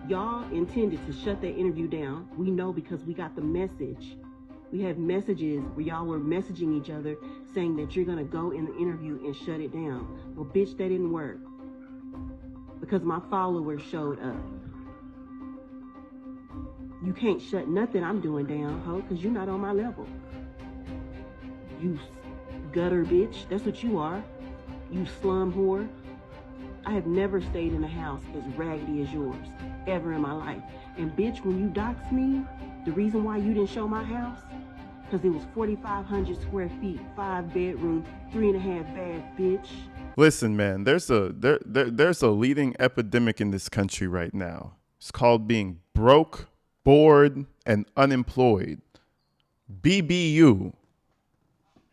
Y'all intended to shut that interview down. We know because we got the message. We have messages where y'all were messaging each other saying that you're going to go in the interview and shut it down. Well, bitch, that didn't work because my followers showed up. You can't shut nothing I'm doing down, ho, because you're not on my level. You gutter bitch. That's what you are. You slum whore. I have never stayed in a house as raggedy as yours, ever in my life. And bitch, when you doxed me, the reason why you didn't show my house, because it was 4,500 square feet, 5 bedroom, 3.5 bath, bitch. Listen, man, there's a leading epidemic in this country right now. It's called being broke, bored, and unemployed. BBU. You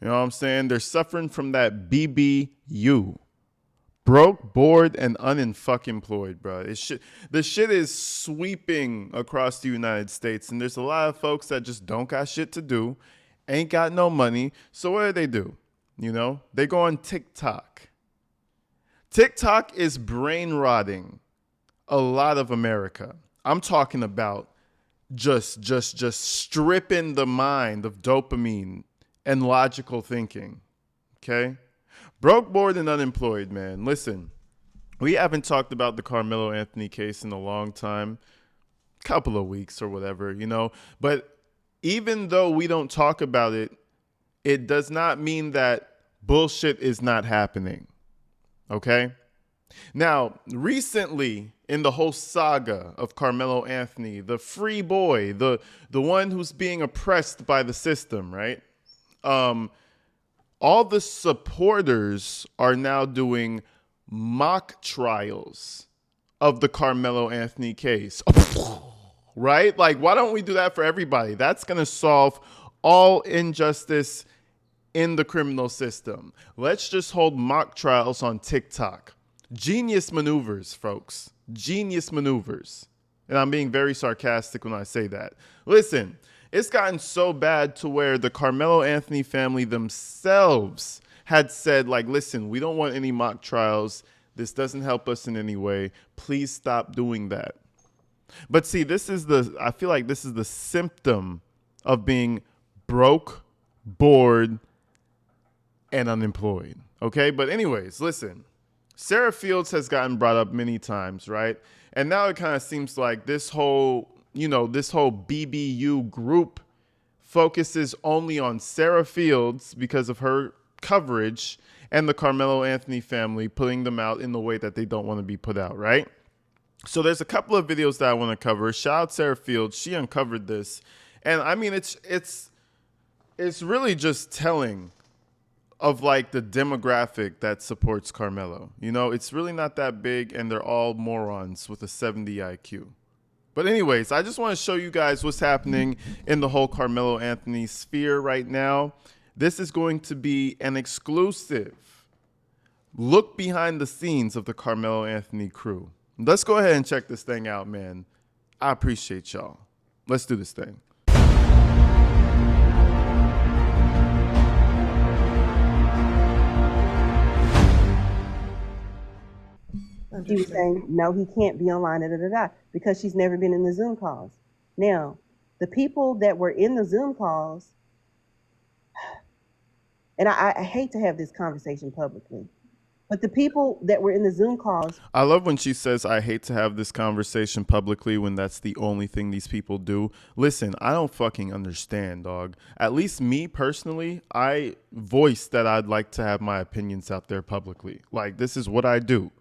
know what I'm saying? They're suffering from that BBU. Broke, bored, and unemployed, bro. The shit is sweeping across the United States, and there's a lot of folks that just don't got shit to do, ain't got no money. So what do? You know, they go on TikTok. TikTok is brain rotting a lot of America. I'm talking about just stripping the mind of dopamine and logical thinking. Okay? Broke, bored, and unemployed, man. Listen, we haven't talked about the Carmelo Anthony case in a long time, couple of weeks or whatever, you know. But even though we don't talk about it, it does not mean that bullshit is not happening, okay? Now, recently, in the whole saga of Carmelo Anthony, the free boy, the one who's being oppressed by the system, right? All the supporters are now doing mock trials of the Carmelo Anthony case. Right? Like, why don't we do that for everybody? That's going to solve all injustice in the criminal system. Let's just hold mock trials on TikTok. Genius maneuvers, folks. Genius maneuvers. And I'm being very sarcastic when I say that. Listen. It's gotten so bad to where the Carmelo Anthony family themselves had said, like, listen, we don't want any mock trials. This doesn't help us in any way. Please stop doing that. But see, I feel like this is the symptom of being broke, bored, and unemployed. Okay? But anyways, listen, Sarah Fields has gotten brought up many times, right? And now it kind of seems like this whole BBU group focuses only on Sarah Fields because of her coverage and the Carmelo Anthony family putting them out in the way that they don't want to be put out, right? So there's a couple of videos that I want to cover. Shout out Sarah Fields. She uncovered this. And I mean, it's really just telling of like the demographic that supports Carmelo. You know, it's really not that big, and they're all morons with a 70 IQ. But anyways, I just want to show you guys what's happening in the whole Carmelo Anthony sphere right now. This is going to be an exclusive look behind the scenes of the Carmelo Anthony crew. Let's go ahead and check this thing out, man. I appreciate y'all. Let's do this thing. She was saying, no, he can't be online, because she's never been in the Zoom calls. Now, the people that were in the Zoom calls, and I hate to have this conversation publicly, but the people that were in the Zoom calls. I love when she says, I hate to have this conversation publicly when that's the only thing these people do. Listen, I don't fucking understand, dog. At least me personally, I voice that I'd like to have my opinions out there publicly. Like, this is what I do.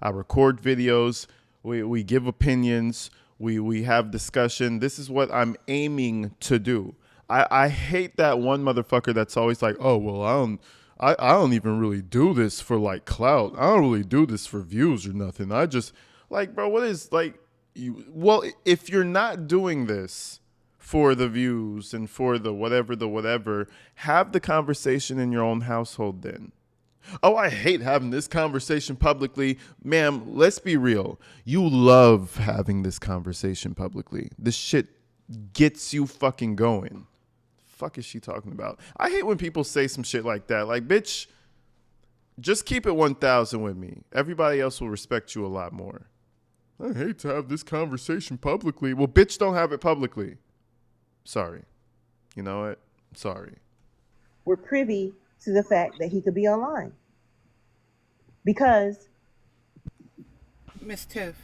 I record videos, we give opinions, we have discussion. This is what I'm aiming to do. I hate that one motherfucker that's always like, oh, well, I don't even really do this for like clout. I don't really do this for views or nothing. I just like, bro, what is like, well, if you're not doing this for the views and for the whatever, have the conversation in your own household then. Oh, I hate having this conversation publicly. Ma'am, let's be real. You love having this conversation publicly. This shit gets you fucking going. Fuck is she talking about? I hate when people say some shit like that. Like, bitch, just keep it 1,000 with me. Everybody else will respect you a lot more. I hate to have this conversation publicly. Well, bitch, don't have it publicly. Sorry. You know what? Sorry. We're privy to the fact that he could be online. Because Miss Tiff.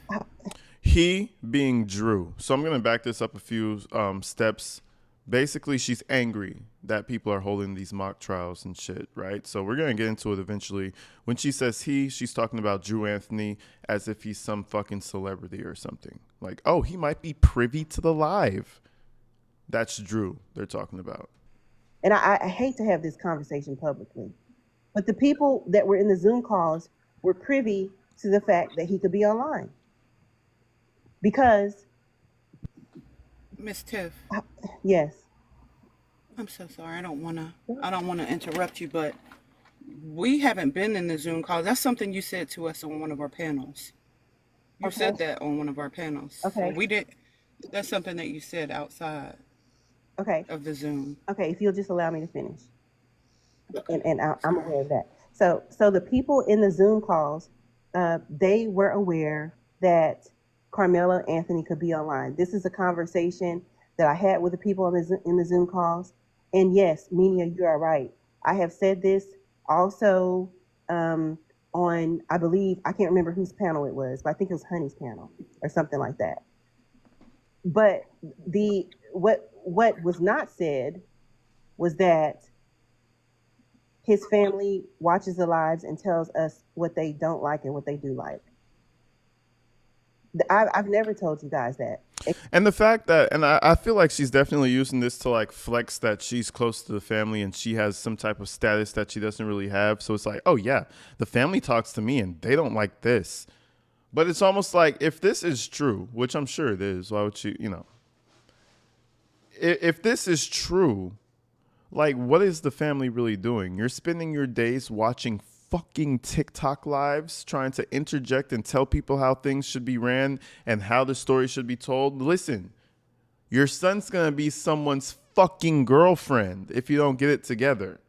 He being Drew. So I'm going to back this up a few steps. Basically, she's angry that people are holding these mock trials and shit, right? So we're going to get into it eventually. When she says he, she's talking about Drew Anthony as if he's some fucking celebrity or something. Like, oh, he might be privy to the live. That's Drew they're talking about. and I hate to have this conversation publicly, but the people that were in the Zoom calls were privy to the fact that he could be online. Because, Miss Tiff. yes, I'm so sorry. I don't wanna interrupt you, but we haven't been in the Zoom call. That's something you said to us on one of our panels. You Okay. said that on one of our panels. Okay. So we did. That's something that you said outside okay, of the Zoom. okay, if you'll just allow me to finish. And I'm aware of that. So the people in the Zoom calls, they were aware that Carmelo Anthony could be online. This is a conversation that I had with the people in the Zoom calls. And yes, Menia, you are right. I have said this also on, I believe, I can't remember whose panel it was, but I think it was Honey's panel or something like that. But what was not said was that his family watches the lives and tells us what they don't like and what they do like. I've never told you guys that. And the fact that, and I feel like she's definitely using this to like flex that she's close to the family and she has some type of status that she doesn't really have. So it's like, oh yeah, the family talks to me and they don't like this. But it's almost like if this is true, which I'm sure it is, why would you know, if this is true, like what is the family really doing? You're spending your days watching fucking TikTok lives trying to interject and tell people how things should be ran and how the story should be told. Listen, your son's gonna be someone's fucking girlfriend if you don't get it together.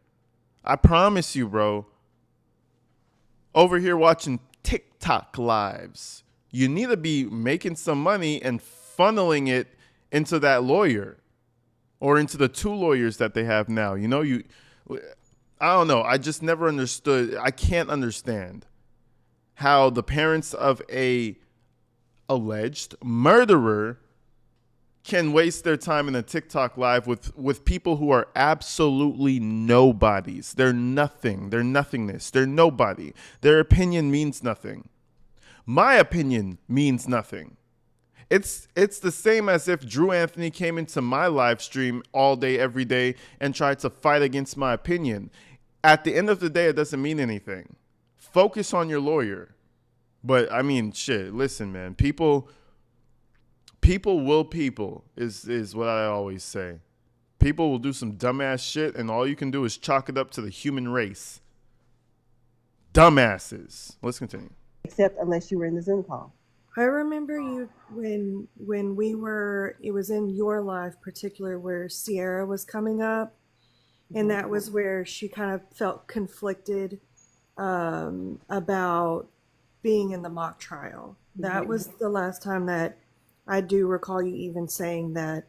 I promise you, bro. Over here watching TikTok lives. You need to be making some money and funneling it into that lawyer or into the two lawyers that they have now. You know, I don't know. I just never understood. I can't understand how the parents of a alleged murderer can waste their time in a TikTok live with people who are absolutely nobodies. They're nothing. They're nothingness. They're nobody. Their opinion means nothing. My opinion means nothing. It's the same as if Drew Anthony came into my live stream all day, every day, and tried to fight against my opinion. At the end of the day, it doesn't mean anything. Focus on your lawyer. But I mean, shit, listen, man. People will people is what I always say. People will do some dumbass shit, and all you can do is chalk it up to the human race. Dumbasses. Let's continue. Except unless you were in the Zoom call. I remember you when we were, it was in your live particular where Sierra was coming up, and that was where she kind of felt conflicted about being in the mock trial. That was the last time that I do recall you even saying that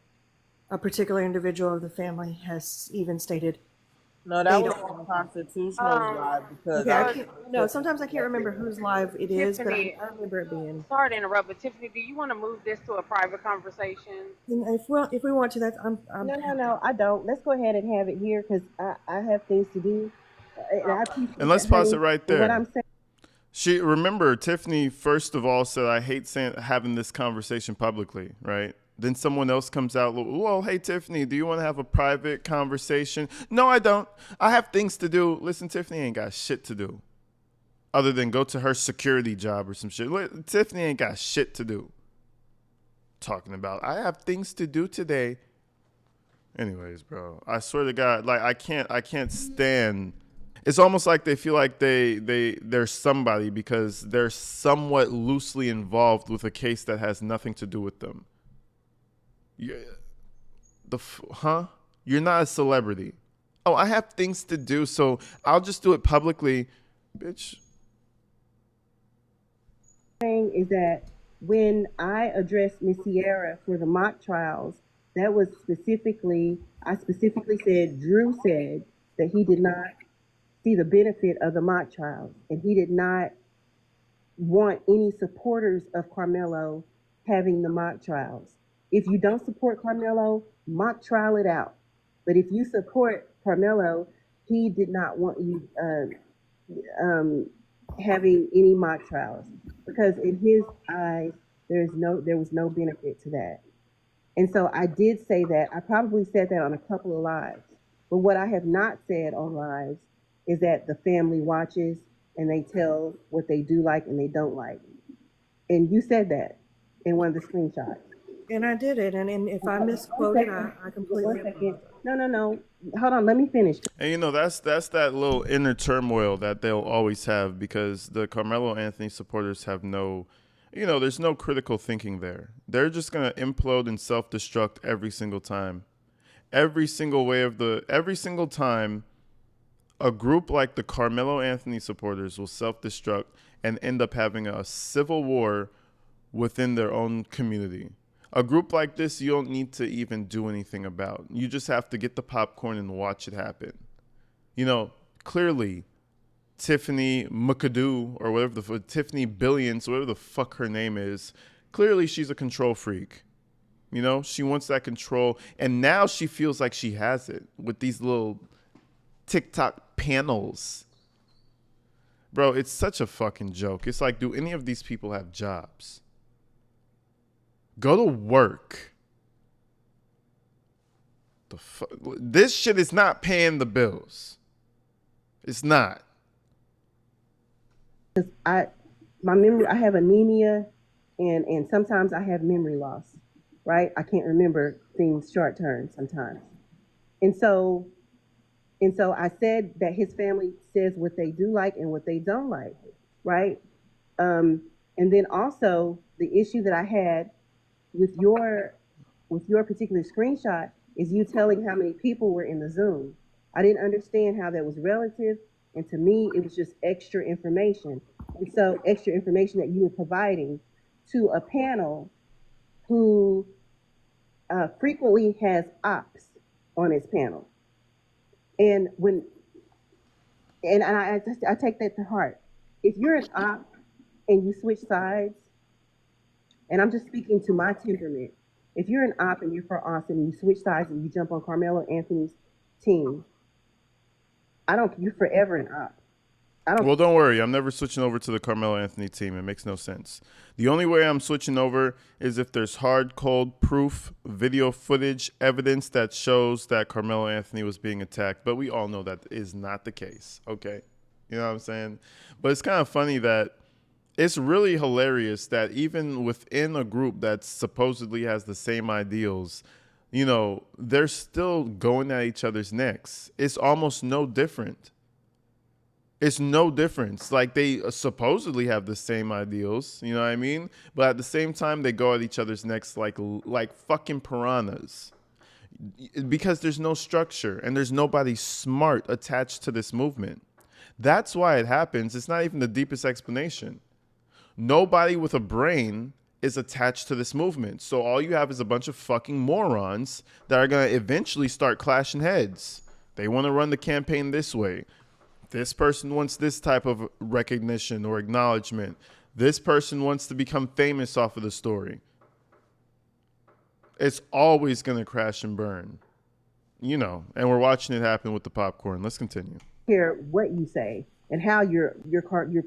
a particular individual of the family has even stated. No, that was on Constitutional Live because Okay, no, sometimes I can't remember whose live it is, but Tiffany, I remember it being. sorry to interrupt, but Tiffany, do you want to move this to a private conversation? And if we want to, that's I'm No, I don't. Let's go ahead and have it here because I have things to do. And I appreciate And let's that, pause honey. it right And what there. I'm saying, Remember, Tiffany, first of all, said, I hate having this conversation publicly, right? Then someone else comes out, well, hey, Tiffany, do you want to have a private conversation? No, I don't. I have things to do. Listen, Tiffany ain't got shit to do other than go to her security job or some shit. Tiffany ain't got shit to do. Talking about, I have things to do today. Anyways, bro, I swear to God, like I can't stand. It's almost like they feel like they're somebody because they're somewhat loosely involved with a case that has nothing to do with them. You're not a celebrity. Oh, I have things to do, so I'll just do it publicly, bitch. is that when I addressed Miss Sierra for the mock trials, that was specifically, I specifically said, Drew said that he did not see the benefit of the mock trials, and he did not want any supporters of Carmelo having the mock trials. If you don't support Carmelo, mock trial it out. But if you support Carmelo, he did not want you having any mock trials because in his eyes there was no benefit to that. And so I did say that. I probably said that on a couple of lives. But what I have not said on lives is that the family watches and they tell what they do like and they don't like. And you said that in one of the screenshots. And I did it. And if I misquoted, I completely apologize. No. Hold on. Let me finish. And you know, that's that little inner turmoil that they'll always have because the Carmelo Anthony supporters have no, you know, there's no critical thinking there. They're just going to implode and self-destruct every single time. Every single time a group like the Carmelo Anthony supporters will self-destruct and end up having a civil war within their own community. A group like this, you don't need to even do anything about. You just have to get the popcorn and watch it happen. You know, clearly, Tiffany McAdoo, or whatever Tiffany Billions, whatever the fuck her name is, clearly she's a control freak. You know, she wants that control. And now she feels like she has it with these little TikTok panels. Bro, it's such a fucking joke. It's like, do any of these people have jobs? Go to work. This shit is not paying the bills. It's not. I have anemia and sometimes I have memory loss, right? I can't remember things short term sometimes. And so I said that his family says what they do like and what they don't like, right? And then also the issue that I had with your particular screenshot is you telling how many people were in the Zoom. I didn't understand how that was relative, and to me, it was just extra information. And so extra information that you were providing to a panel who frequently has ops on its panel. And I take that to heart. If you're an op and you switch sides, and I'm just speaking to my temperament. If you're an op and you're for Austin and you switch sides and you jump on Carmelo Anthony's team, you're forever an op. Well, don't worry. I'm never switching over to the Carmelo Anthony team. It makes no sense. The only way I'm switching over is if there's hard, cold proof, video footage, evidence that shows that Carmelo Anthony was being attacked. But we all know that is not the case. Okay. You know what I'm saying? But it's kind of funny that it's really hilarious that even within a group that supposedly has the same ideals, you know, they're still going at each other's necks. It's almost no different. It's no difference. Like they supposedly have the same ideals, you know what I mean? But at the same time, they go at each other's necks like fucking piranhas. Because there's no structure and there's nobody smart attached to this movement. That's why it happens. It's not even the deepest explanation. Nobody with a brain is attached to this movement. So all you have is a bunch of fucking morons that are going to eventually start clashing heads. They want to run the campaign this way. This person wants this type of recognition or acknowledgement. This person wants to become famous off of the story. It's always going to crash and burn. You know, and we're watching it happen with the popcorn. Let's continue. Hear what you say and how you're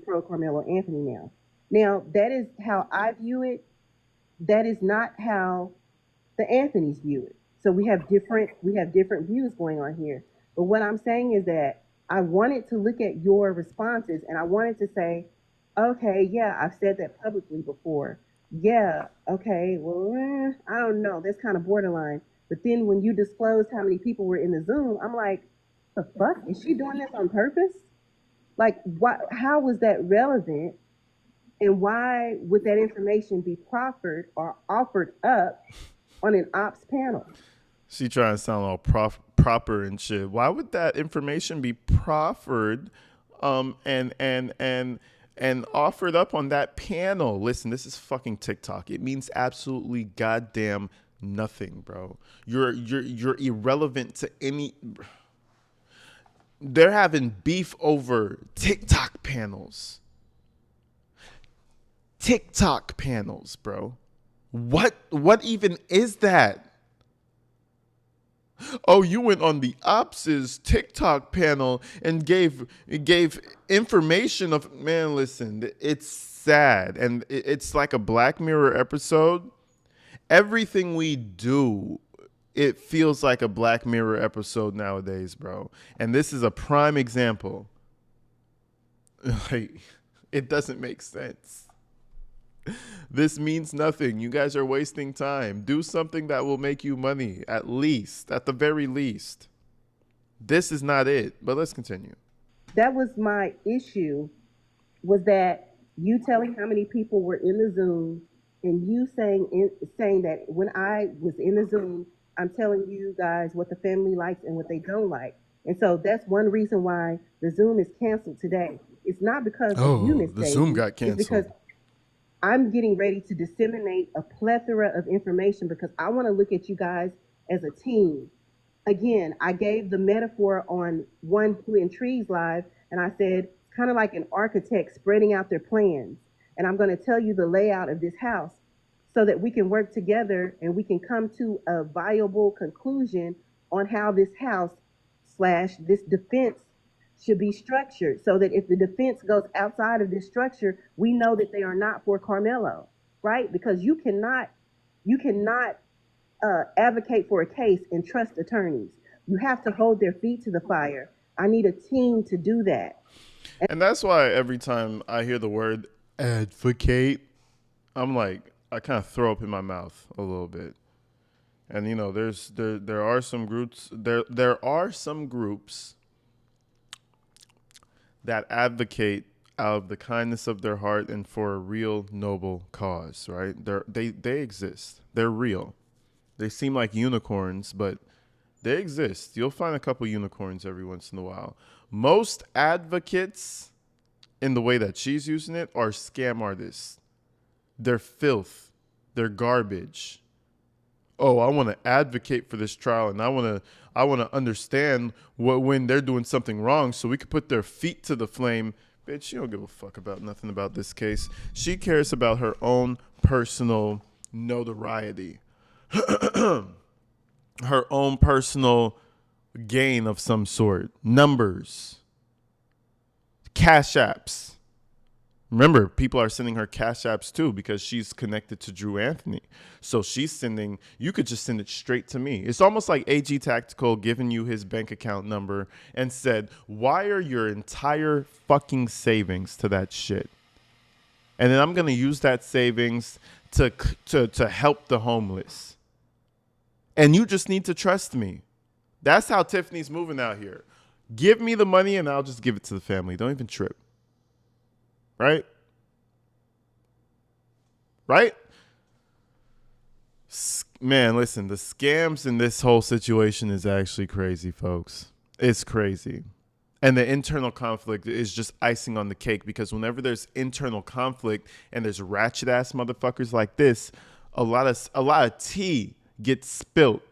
pro Carmelo Anthony now. Now, that is how I view it. That is not how the Anthonys view it. So we have different views going on here. But what I'm saying is that I wanted to look at your responses and I wanted to say, okay, yeah, I've said that publicly before. Yeah, okay, well, I don't know. That's kind of borderline. But then when you disclosed how many people were in the Zoom, I'm like, the fuck? Is she doing this on purpose? Like, how was that relevant? And why would that information be proffered or offered up on an ops panel? She trying to sound all proper and shit. Why would that information be proffered and and offered up on that panel. Listen, this is fucking TikTok. It means absolutely goddamn nothing, bro. You're irrelevant to any. They're having beef over TikTok panels. TikTok panels, bro. What even is that? Oh, you went on the Ops's TikTok panel and gave information of, man, listen, it's sad. And it's like a Black Mirror episode. Everything we do, it feels like a Black Mirror episode nowadays, bro. And this is a prime example. Like, it doesn't make sense. This means nothing. You guys are wasting time. Do something that will make you money, at the very least. This is not it, but let's continue. That was my issue, was that you telling how many people were in the Zoom, and you saying that when I was in the Zoom, I'm telling you guys what the family likes and what they don't like. And so that's one reason why the Zoom is canceled today. It's not because of you, Miss the Daisy. Zoom got canceled. It's because I'm getting ready to disseminate a plethora of information because I want to look at you guys as a team. Again, I gave the metaphor on One Who Intrigues Live, and I said, kind of like an architect spreading out their plans. And I'm going to tell you the layout of this house so that we can work together and we can come to a viable conclusion on how this house / this defense should be structured, so that if the defense goes outside of this structure, we know that they are not for Karmelo, right? Because you cannot advocate for a case and trust attorneys. You have to hold their feet to the fire. I need a team to do that. And that's why every time I hear the word advocate, I'm like, I kind of throw up in my mouth a little bit. And you know, there are some groups that advocate out of the kindness of their heart and for a real noble cause, right? They exist. They're real. They seem like unicorns, but they exist. You'll find a couple unicorns every once in a while. Most advocates, in the way that she's using it, are scam artists. They're filth. They're garbage. Oh, I want to advocate for this trial, and I want to understand when they're doing something wrong, so we could put their feet to the flame. Bitch, she don't give a fuck about nothing about this case. She cares about her own personal notoriety, her own personal gain of some sort, numbers, cash apps. Remember, people are sending her cash apps too because she's connected to Drew Anthony. So she's sending, you could just send it straight to me. It's almost like AG Tactical giving you his bank account number and said, wire your entire fucking savings to that shit. And then I'm going to use that savings to help the homeless. And you just need to trust me. That's how Tiffany's moving out here. Give me the money and I'll just give it to the family. Don't even trip. Right? Right? Man, listen, the scams in this whole situation is actually crazy, folks. It's crazy. And the internal conflict is just icing on the cake, because whenever there's internal conflict and there's ratchet ass motherfuckers like this, a lot of tea gets spilt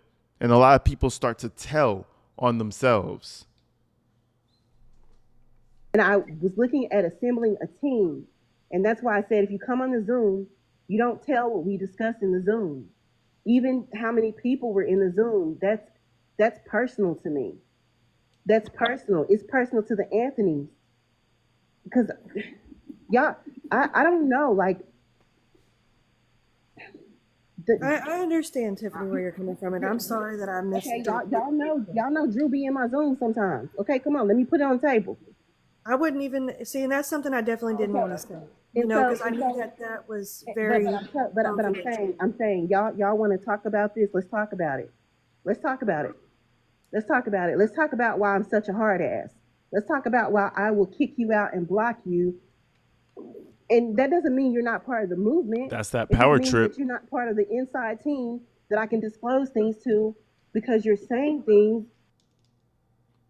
and a lot of people start to tell on themselves. And I was looking at assembling a team. And that's why I said, if you come on the Zoom, you don't tell what we discussed in the Zoom. Even how many people were in the Zoom, that's personal to me. That's personal. It's personal to the Anthonys. Because, y'all, I don't know, like. I understand, Tiffany, where you're coming from, and I'm sorry that I missed it. Y'all know Drew be in my Zoom sometimes. Okay, come on, let me put it on the table. I wouldn't even see, and that's something I definitely didn't want to say. You know, because I knew that was very. But I'm saying, y'all want to talk about this? Let's talk about it. Let's talk about why I'm such a hard ass. Let's talk about why I will kick you out and block you. And that doesn't mean you're not part of the movement. That's that power trip. That you're not part of the inside team that I can disclose things to, because you're saying things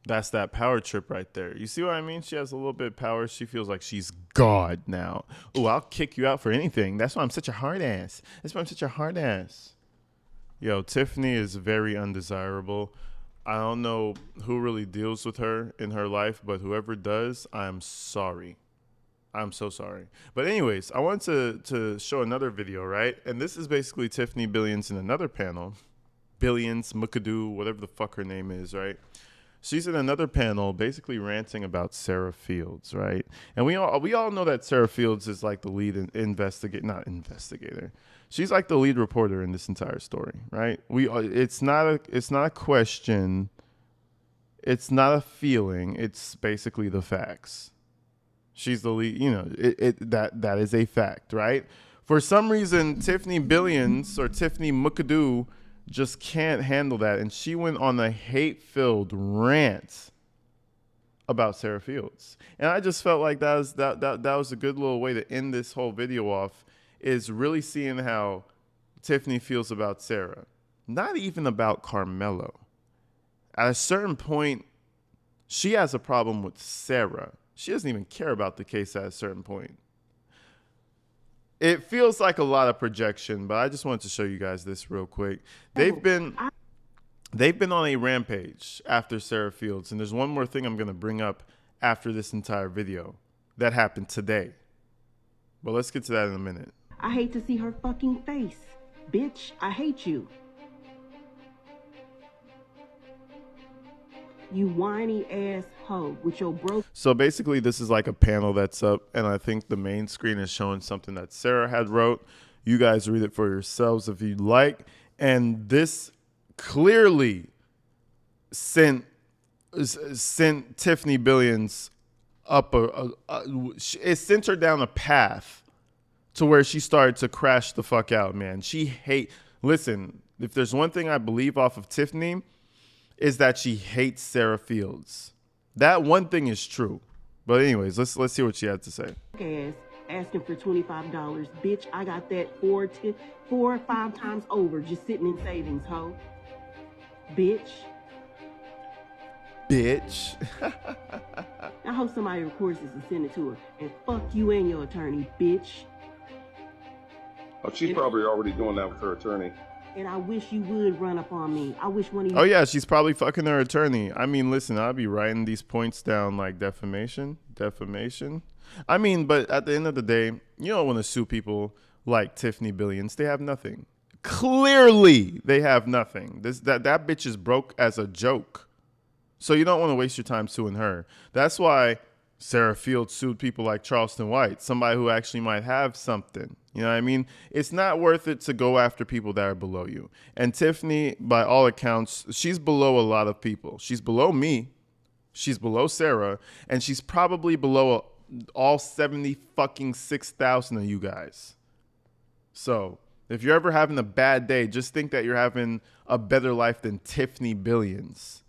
That's that power trip right there. You see what I mean? She has a little bit of power. She feels like she's God now. Oh, I'll kick you out for anything. That's why I'm such a hard ass. That's why I'm such a hard ass. Yo, Tiffany is very undesirable. I don't know who really deals with her in her life, but whoever does, I'm sorry. I'm so sorry. But anyways, I wanted to show another video, right? And this is basically Tiffany Billions in another panel. Billions, McAdoo, whatever the fuck her name is, right? She's in another panel basically ranting about Sarah Fields, right? And we all know that Sarah Fields is like the lead not investigator. She's like the lead reporter in this entire story, right? It's not a question. It's not a feeling. It's basically the facts. She's the lead, that is a fact, right? For some reason, Tiffany Billions or Tiffany McAdoo just can't handle that, and she went on a hate-filled rant about Sarah Fields, and I just felt like that was a good little way to end this whole video off, is really seeing how Tiffany feels about Sarah, not even about Carmelo. At a certain point, she has a problem with Sarah. She doesn't even care about the case at a certain point. It feels like a lot of projection, but I just wanted to show you guys this real quick. They've been on a rampage after Sarah Fields, and there's one more thing I'm going to bring up after this entire video that happened today. But let's get to that in a minute. I hate to see her fucking face. Bitch, I hate you. You whiny ass hoe with your broke. So basically this is like a panel that's up, and I think the main screen is showing something that Sarah had wrote. You guys read it for yourselves if you'd like. And this clearly sent Tiffany Billions up it sent her down a path to where she started to crash the fuck out, man. Listen, if there's one thing I believe off of Tiffany, is that she hates Sarah Fields. That one thing is true. But anyways, let's see what she had to say. Ass asking for $25. Bitch, I got that 4 or 5 times over just sitting in savings, hoe. Bitch. I hope somebody records this and send it to her. And fuck you and your attorney, bitch. Oh, she's probably already doing that with her attorney. And I wish you would run up on me. I wish one of you... Oh, yeah, she's probably fucking her attorney. I mean, listen, I'll be writing these points down like defamation. I mean, but at the end of the day, you don't want to sue people like Tiffany Billions. They have nothing. Clearly, they have nothing. That bitch is broke as a joke. So you don't want to waste your time suing her. That's why Sarah Fields sued people like Charleston White, somebody who actually might have something. You know what I mean? It's not worth it to go after people that are below you. And Tiffany, by all accounts, she's below a lot of people. She's below me. She's below Sarah. And she's probably below all 6,000 of you guys. So if you're ever having a bad day, just think that you're having a better life than Tiffany Billions.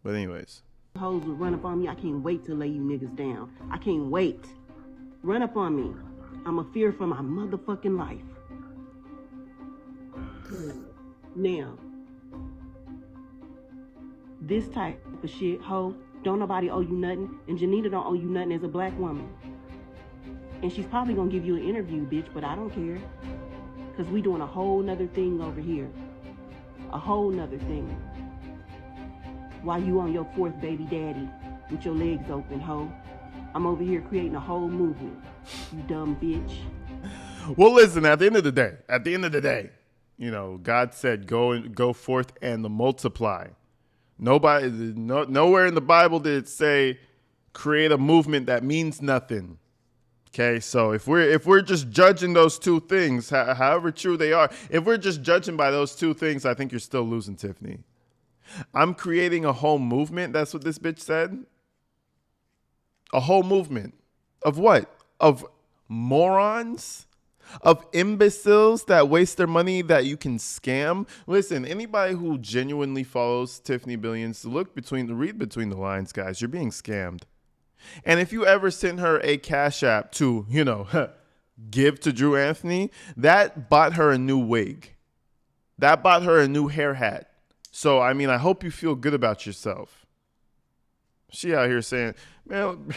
But anyways. Hoes would run up on me. I can't wait to lay you niggas down. I can't wait. Run up on me. I'm a fear for my motherfucking life. Now, this type of shit, ho, don't nobody owe you nothing, and Janita don't owe you nothing as a black woman. And she's probably gonna give you an interview, bitch, but I don't care. Cause we doing a whole nother thing over here. A whole nother thing. While you on your 4th baby daddy with your legs open, ho. I'm over here creating a whole movement. You dumb bitch. Well, listen, at the end of the day, you know, God said, go forth and multiply. Nowhere in the Bible did it say create a movement that means nothing. Okay, so if we're just judging those two things, however true they are, if we're just judging by those two things, I think you're still losing, Tiffany. I'm creating a whole movement. That's what this bitch said. A whole movement of what? Of morons? Of imbeciles that waste their money that you can scam? Listen, anybody who genuinely follows Tiffany Billions, read between the lines, guys. You're being scammed. And if you ever sent her a Cash App to, give to Drew Anthony, that bought her a new wig. That bought her a new hair hat. So, I mean, I hope you feel good about yourself. She out here saying, man,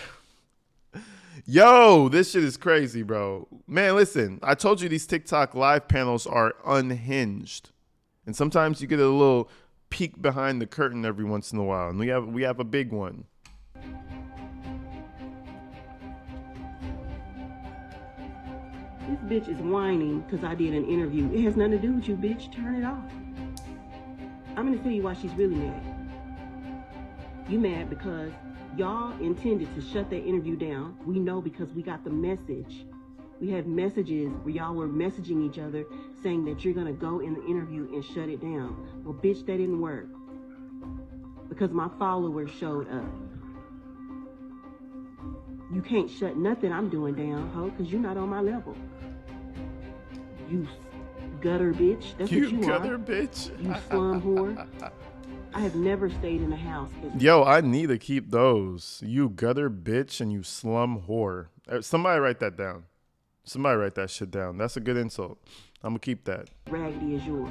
yo, this shit is crazy, bro. Man, listen, I told you these TikTok live panels are unhinged. And sometimes you get a little peek behind the curtain every once in a while. And we have a big one. This bitch is whining because I did an interview. It has nothing to do with you, bitch. Turn it off. I'm going to tell you why she's really mad. You mad because y'all intended to shut that interview down. We know because we got the message. We have messages where y'all were messaging each other saying that you're going to go in the interview and shut it down. Well, bitch, that didn't work because my followers showed up. You can't shut nothing I'm doing down, ho, because you're not on my level. You gutter bitch. That's what you gutter are. Bitch. You slum whore. I have never stayed in a house. Yo, I need to keep those. You gutter bitch and you slum whore. Somebody write that down. Somebody write that shit down. That's a good insult. I'm gonna keep that. Raggedy as yours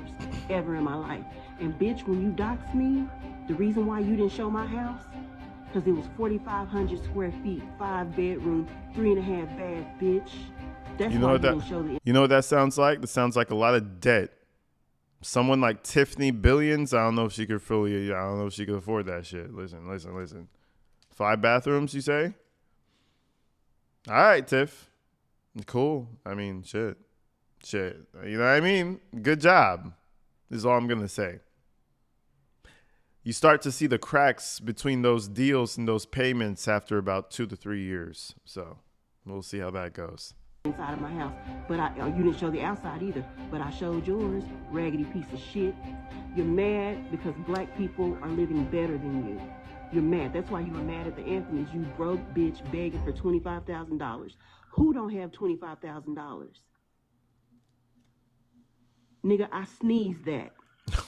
ever in my life. And bitch, when you doxed me, the reason why you didn't show my house, because it was 4,500 square feet, 5 bedroom, 3.5 bath, bitch. That's You know why what you didn't show the. You know what that sounds like? That sounds like a lot of debt. Someone like Tiffany Billions, I don't know if she could afford that shit. Listen. 5 bathrooms, you say? All right, Tiff. Cool. I mean, shit. You know what I mean? Good job, is all I'm going to say. You start to see the cracks between those deals and those payments after about 2 to 3 years. So we'll see how that goes. Inside of my house, but you didn't show the outside either, but I showed yours, raggedy piece of shit. You're mad because black people are living better than you. You're mad. That's why you were mad at the Anthonys. You broke bitch begging for $25,000. Who don't have $25,000? Nigga, I sneezed that.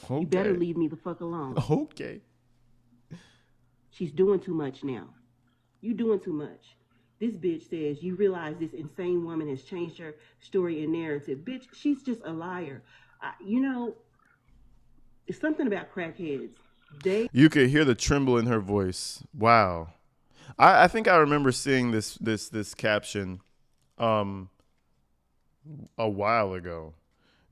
Okay. You better leave me the fuck alone. Okay. She's doing too much now. You doing too much. This bitch says, you realize this insane woman has changed her story and narrative. Bitch, she's just a liar. It's something about crackheads. You could hear the tremble in her voice. Wow. I think I remember seeing this caption a while ago.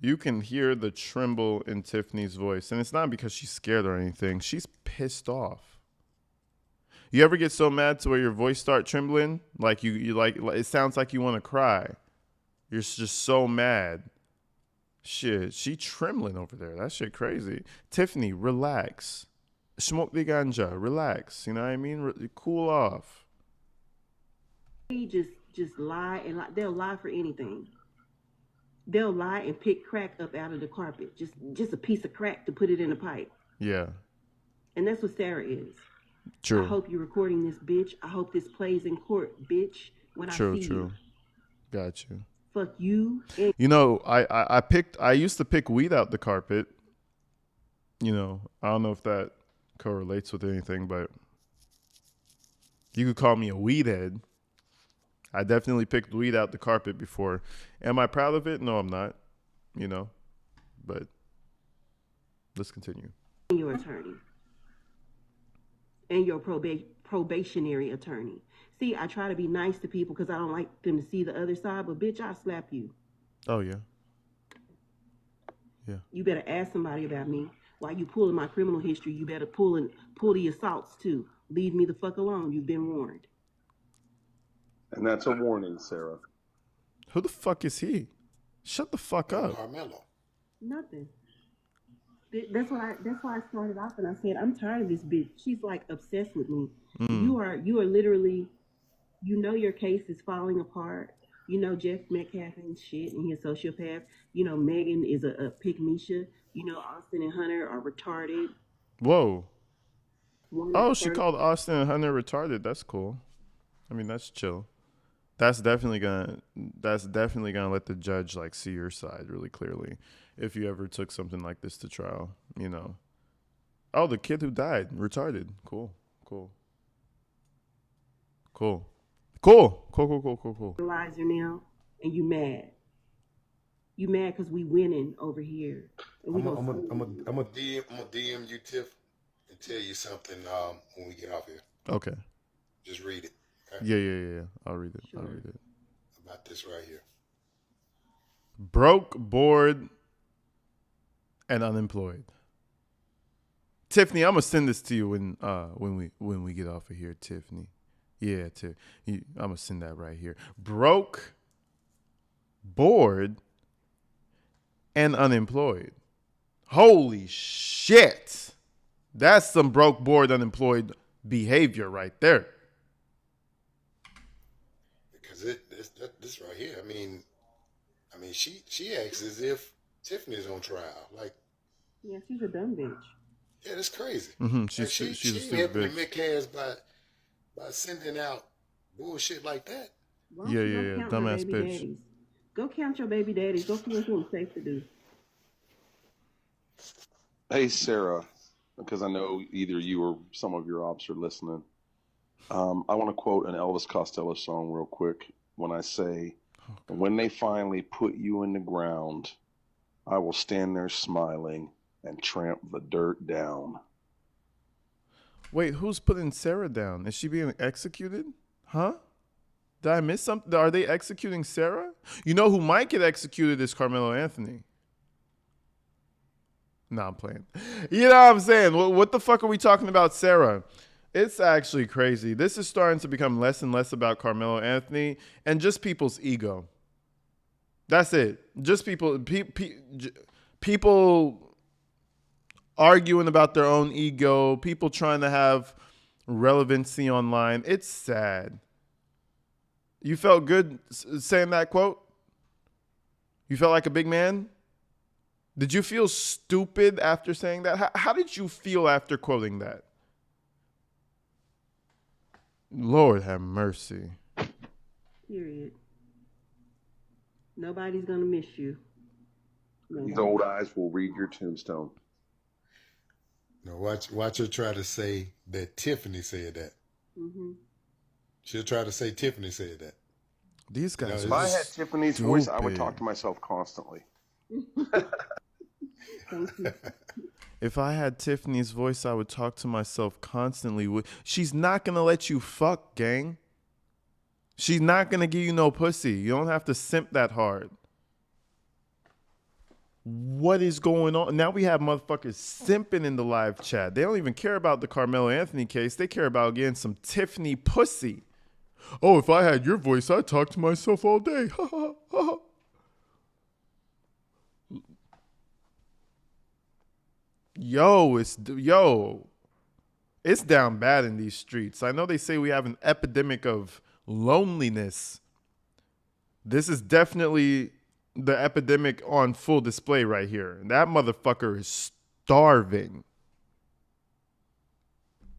You can hear the tremble in Tiffany's voice. And it's not because she's scared or anything. She's pissed off. You ever get so mad to where your voice start trembling? Like you like it sounds like you want to cry. You're just so mad. Shit, she trembling over there. That shit crazy. Tiffany, relax. Smoke the ganja. Relax. You know what I mean? Cool off. They just lie and lie. They'll lie for anything. They'll lie and pick crack up out of the carpet. Just a piece of crack to put it in a pipe. Yeah. And that's what Sarah is. True. I hope you're recording this, bitch. I hope this plays in court, bitch. When I see you. Got you. Fuck you. You know, I used to pick weed out the carpet. You know, I don't know if that correlates with anything, but you could call me a weed head. I definitely picked weed out the carpet before. Am I proud of it? No, I'm not. You know, but let's continue. Your attorney. And your probationary attorney. See, I try to be nice to people because I don't like them to see the other side, but bitch, I'll slap you. Oh, yeah. Yeah. You better ask somebody about me. While you pulling my criminal history, you better pull the assaults too. Leave me the fuck alone. You've been warned. And that's a warning, Sarah. Who the fuck is he? Shut the fuck up. Carmelo. Nothing. That's why I started off and I said, I'm tired of this bitch. She's like obsessed with me. You are literally, you know, your case is falling apart. You know, Jeff Metcalf and shit, and he's a sociopath. You know, Megan is a pygmisha. You know, Austin and Hunter are retarded. Whoa. Oh, she called Austin and Hunter retarded. That's cool. I mean, that's chill. That's definitely gonna let the judge like see your side really clearly if you ever took something like this to trial, you know. Oh, the kid who died, retarded. Cool. Lies are now, and you mad. You mad because we winning over here. And I'm a DM you, Tiff, and tell you something when we get off here. Okay. Just read it. Okay? Yeah. I'll read it. Sure. I'll read it. About this right here. Broke, bored, and unemployed. Tiffany, I'm gonna send this to you when we get off of here, Tiffany. Yeah, I'm gonna send that right here. Broke, bored, and unemployed. Holy shit. That's some broke, bored, unemployed behavior right there. Because this right here, I mean, she acts as if Tiffany's on trial. Like, Yeah, she's a dumb bitch. yeah, that's crazy. Mm-hmm. Like She's she a stupid helping the bitch. McCanns by sending out bullshit like that. Why don't Yeah, you yeah, go count dumbass your baby bitch. daddies? Go count your baby daddies. Go find something safe to do. Hey, Sarah, because I know either you or some of your ops are listening. I want to quote an Elvis Costello song real quick when I say, when they finally put you in the ground, I will stand there smiling and tramp the dirt down. Wait, who's putting Sarah down? Is she being executed? Huh? Did I miss something? Are they executing Sarah? You know who might get executed is Carmelo Anthony. Nah, I'm playing. You know what I'm saying? What the fuck are we talking about, Sarah? It's actually crazy. This is starting to become less and less about Carmelo Anthony and just people's ego. That's it. Just people arguing about their own ego, people trying to have relevancy online. It's sad. You felt good saying that quote? You felt like a big man? Did you feel stupid after saying that? How did you feel after quoting that? Lord have mercy. Period. Nobody's gonna miss you. These Nobody. old eyes will read your tombstone. No, watch her try to say that Tiffany said that. Mm-hmm. She'll try to say Tiffany said that. These guys If I had Tiffany's voice, I would stupid. talk to myself constantly. Thank you. If I had Tiffany's voice, I would talk to myself constantly. She's not going to let you fuck, gang. She's not going to give you no pussy. You don't have to simp that hard. What is going on? Now we have motherfuckers simping in the live chat. They don't even care about the Carmelo Anthony case. They care about getting some Tiffany pussy. Oh, if I had your voice, I'd talk to myself all day. It's down bad in these streets. I know they say we have an epidemic of loneliness. This is definitely the epidemic on full display right here. That motherfucker is starving,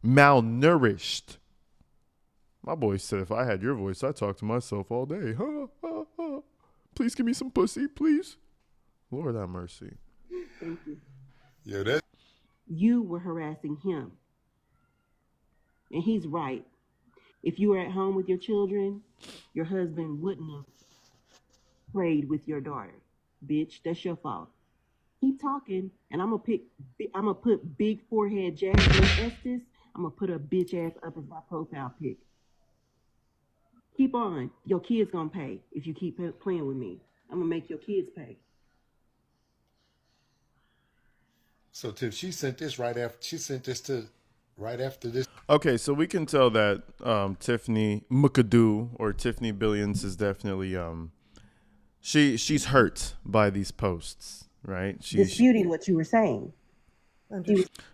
malnourished. My boy said, if I had your voice, I'd talk to myself all day. Please give me some pussy, please. Lord have mercy. Thank you. Yeah, that. You were harassing him. And he's right. If you were at home with your children, your husband wouldn't have prayed with your daughter. Bitch, that's your fault. Keep talking, and I'm gonna put big forehead Jasmine Estes. I'm gonna put a bitch ass up as my profile pic. Keep on. Your kids gonna pay if you keep playing with me. I'm gonna make your kids pay. So Tiff, she sent this right after this. Okay, so we can tell that Tiffany McAdoo or Tiffany Billions is definitely she's hurt by these posts, right? Disputing what you were saying.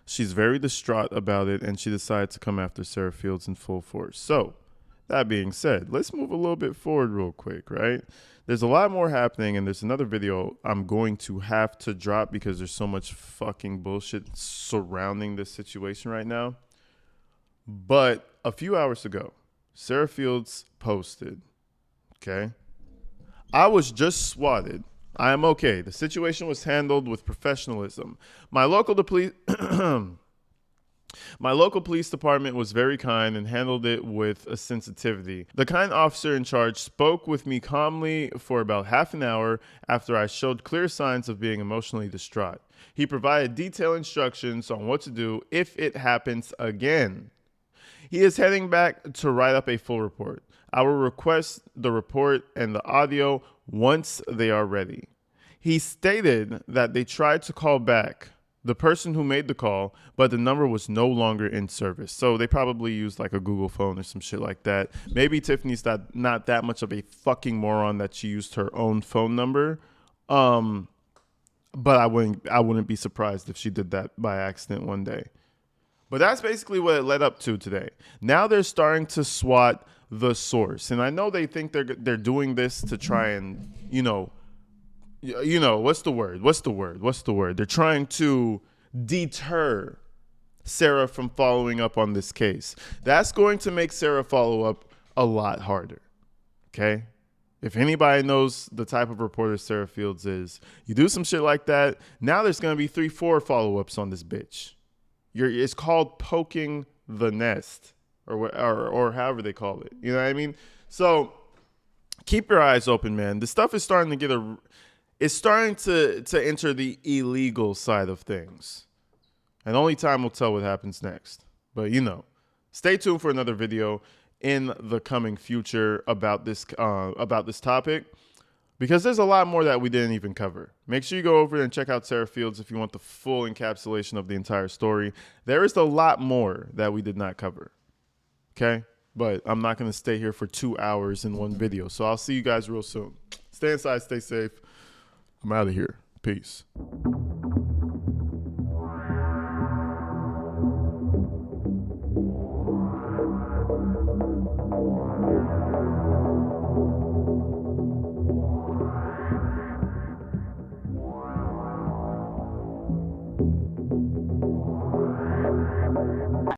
She's very distraught about it, and she decided to come after Sarah Fields in full force. So, that being said, let's move a little bit forward real quick, right? There's a lot more happening, and there's another video I'm going to have to drop because there's so much fucking bullshit surrounding this situation right now. But a few hours ago, Sarah Fields posted, okay? I was just swatted. I am okay. The situation was handled with professionalism. My local police department was very kind and handled it with a sensitivity. The kind officer in charge spoke with me calmly for about half an hour after I showed clear signs of being emotionally distraught. He provided detailed instructions on what to do if it happens again. He is heading back to write up a full report. I will request the report and the audio once they are ready. He stated that they tried to call back the person who made the call, but the number was no longer in service. So they probably used like a Google phone or some shit like that. Maybe Tiffany's not that much of a fucking moron that she used her own phone number. But I wouldn't be surprised if she did that by accident one day. But that's basically what it led up to today. Now they're starting to SWAT the source. And I know they think they're doing this to try and, what's the word? They're trying to deter Sarah from following up on this case. That's going to make Sarah follow up a lot harder. Okay? If anybody knows the type of reporter Sarah Fields is, you do some shit like that, now there's going to be 3-4 follow-ups on this bitch. It's called poking the nest or however they call it. You know what I mean? So keep your eyes open, man. This stuff is starting to it's starting to enter the illegal side of things. And only time will tell what happens next. But, stay tuned for another video in the coming future about this topic, because there's a lot more that we didn't even cover. Make sure you go over and check out Sarah Fields if you want the full encapsulation of the entire story. There is a lot more that we did not cover. Okay? But I'm not going to stay here for 2 hours in one video. So I'll see you guys real soon. Stay inside, stay safe. I'm out of here. Peace.